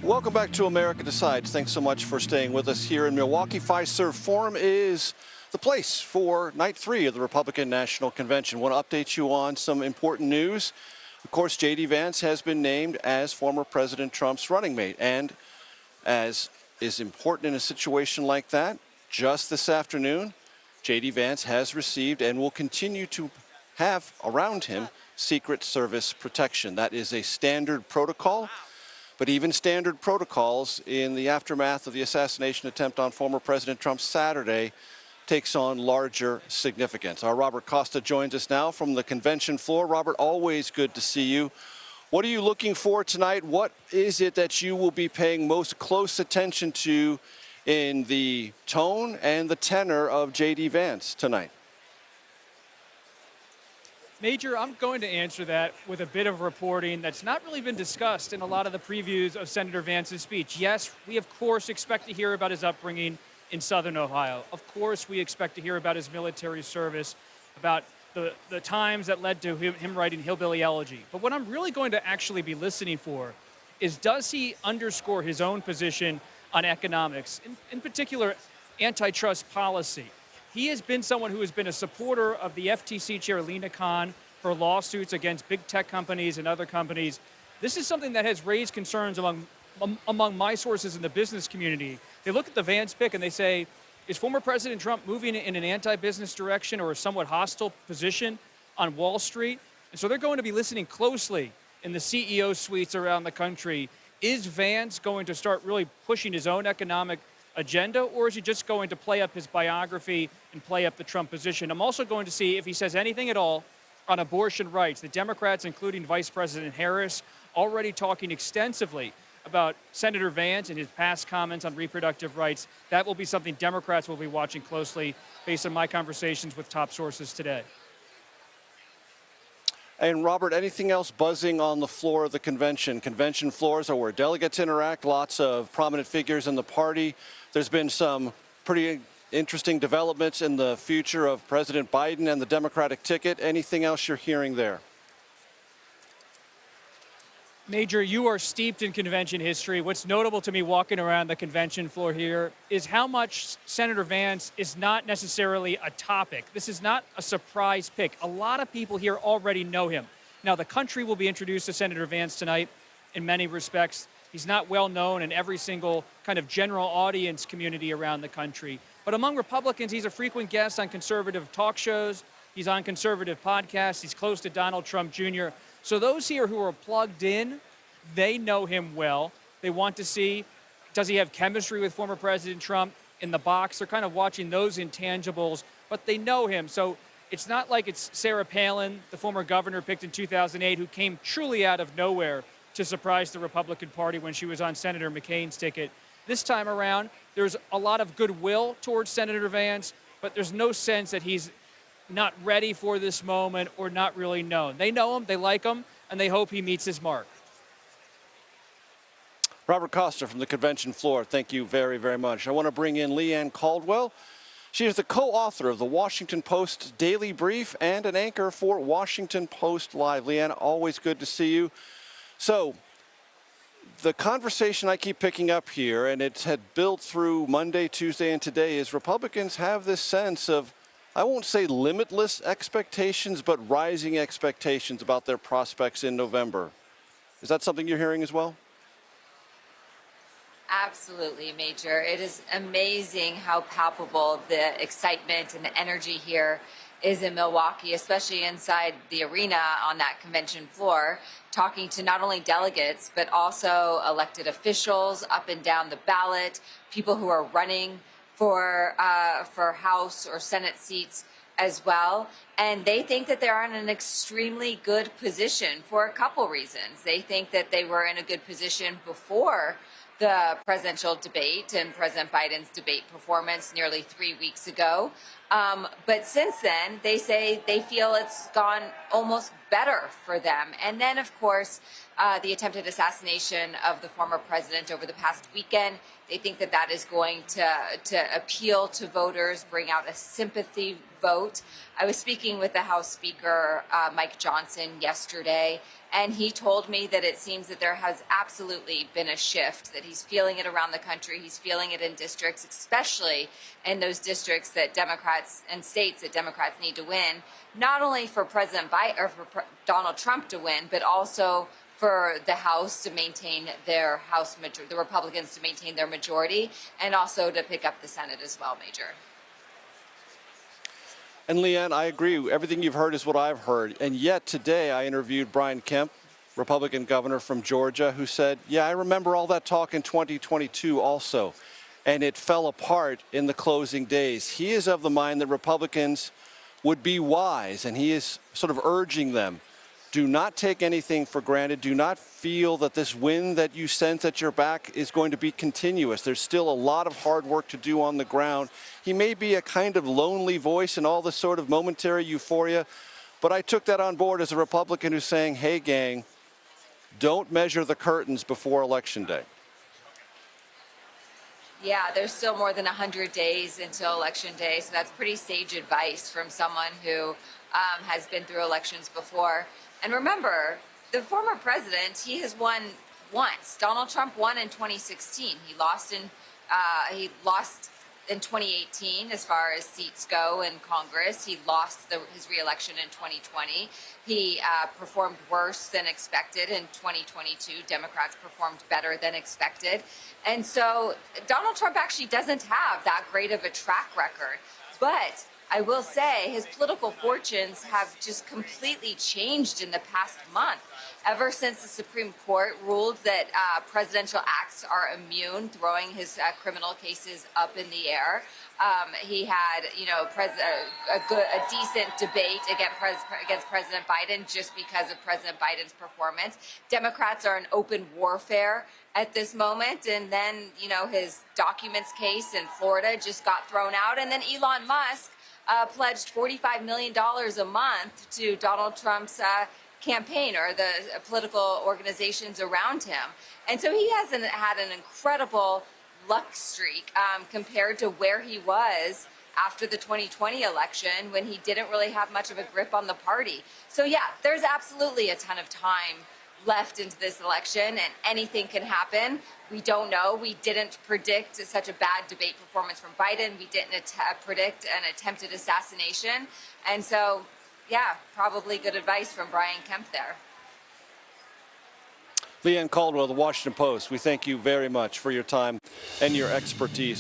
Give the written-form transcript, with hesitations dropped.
Welcome back to America Decides. Thanks so much for staying with us here in Milwaukee. Fiserv Forum is the place for night 3 of the Republican National Convention. Want to update you on some important news. Of course, JD Vance has been named as former President Trump's running mate. And as is important in a situation like that, just this afternoon, JD Vance has received and will continue to have around him Secret Service protection. That is a standard protocol. But even standard protocols in the aftermath of the assassination attempt on former President Trump Saturday takes on larger significance. Our Robert Costa joins us now from the convention floor. Robert, always good to see you. What are you looking for tonight? What is it that you will be paying most close attention to in the tone and the tenor of JD Vance tonight? Major, I'm going to answer that with a bit of reporting that's not really been discussed in a lot of the previews of Senator Vance's speech. Yes, we of course expect to hear about his upbringing in Southern Ohio. Of course, we expect to hear about his military service, about the times that led to him writing Hillbilly Elegy. But what I'm really going to actually be listening for is, does he underscore his own position on economics, in particular antitrust policy? He has been someone who has been a supporter of the FTC chair, Leigh, for lawsuits against big tech companies and other companies. This is something that has raised concerns among my sources in the business community. They look at the Vance pick and they say, is former President Trump moving in an anti-business direction or a somewhat hostile position on Wall Street? And so they're going to be listening closely in the CEO suites around the country. Is Vance going to start really pushing his own economic agenda, or is he just going to play up his biography and play up the Trump position? I'm also going to see if he says anything at all on abortion rights. The Democrats, including Vice President Harris, already talking extensively about Senator Vance and his past comments on reproductive rights. That will be something Democrats will be watching closely based on my conversations with top sources today. And Robert, anything else buzzing on the floor of the convention? Convention floors are where delegates interact, lots of prominent figures in the party. There's been some pretty interesting developments in the future of President Biden and the Democratic ticket. Anything else you're hearing there? Major, you are steeped in convention history. What's notable to me walking around the convention floor here is how much Senator Vance is not necessarily a topic. This is not a surprise pick. A lot of people here already know him. Now, the country will be introduced to Senator Vance tonight in many respects. He's not well known in every single kind of general audience community around the country. But among Republicans, he's a frequent guest on conservative talk shows. He's on conservative podcasts. He's close to Donald Trump Jr. So those here who are plugged in, they know him well. They want to see, does he have chemistry with former President Trump in the box? They're kind of watching those intangibles, but they know him. So it's not like it's Sarah Palin, the former governor picked in 2008, who came truly out of nowhere to surprise the Republican Party when she was on Senator McCain's ticket. This time around, there's a lot of goodwill towards Senator Vance, but there's no sense that he's not ready for this moment or not really known. They know him, they like him, and they hope he meets his mark. Robert Costa from the convention floor, thank you very, very much. I want to bring in Leigh Caldwell. She is the co-author of the Washington Post Daily Brief and an anchor for Washington Post Live. Leigh, always good to see you. So, the conversation I keep picking up here, and it's had built through Monday, Tuesday, and today, is Republicans have this sense of, I won't say limitless expectations, but rising expectations about their prospects in November. Is that something you're hearing as well? Absolutely, Major. It is amazing how palpable the excitement and the energy here is in Milwaukee, especially inside the arena on that convention floor, talking to not only delegates, but also elected officials up and down the ballot, people who are running for House or Senate seats as well. And they think that they're in an extremely good position for a couple reasons. They think that they were in a good position before the presidential debate and President Biden's debate performance nearly 3 weeks ago. But since then, they say they feel it's gone almost better for them. And then, of course, the attempted assassination of the former president over the past weekend. They think that that is going to appeal to voters, bring out a sympathy vote. I was speaking with the House Speaker, Mike Johnson, yesterday, and he told me that it seems that there has absolutely been a shift, that he's feeling it around the country. He's feeling it in districts, especially in those districts that Democrats and states that Democrats need to win, not only for President Biden or for Donald Trump to win, but also for the House to maintain their House majority, the Republicans to maintain their majority, and also to pick up the Senate as well, Major. And Leanne, I agree. Everything you've heard is what I've heard. And yet today I interviewed Brian Kemp, Republican governor from Georgia, who said, yeah, I remember all that talk in 2022 also. And it fell apart in the closing days. He is of the mind that Republicans would be wise, and he is sort of urging them, do not take anything for granted. Do not feel that this win that you sense at your back is going to be continuous. There's still a lot of hard work to do on the ground. He may be a kind of lonely voice in all this sort of momentary euphoria, but I took that on board as a Republican who's saying, hey, gang, don't measure the curtains before Election Day. Yeah, there's still more than 100 days until Election Day, so that's pretty sage advice from someone who has been through elections before. And remember, the former president, he has won once. Donald Trump won in 2016. He lost in 2018 as far as seats go in Congress. He lost his reelection in 2020. He performed worse than expected in 2022. Democrats performed better than expected. And so Donald Trump actually doesn't have that great of a track record. But I will say his political fortunes have just completely changed in the past month. Ever since the Supreme Court ruled that presidential acts are immune, throwing his criminal cases up in the air, he had, a decent debate against President Biden just because of President Biden's performance. Democrats are in open warfare at this moment, and then, his documents case in Florida just got thrown out, and then Elon Musk pledged $45 million a month to Donald Trump's campaign or the political organizations around him. And so he hasn't had an incredible luck streak compared to where he was after the 2020 election when he didn't really have much of a grip on the party. So yeah, there's absolutely a ton of time left into this election, and anything can happen. We don't know. We didn't predict such a bad debate performance from Biden. We didn't predict an attempted assassination. And so, yeah, probably good advice from Brian Kemp there. Leanne Caldwell, The Washington Post, we thank you very much for your time and your expertise.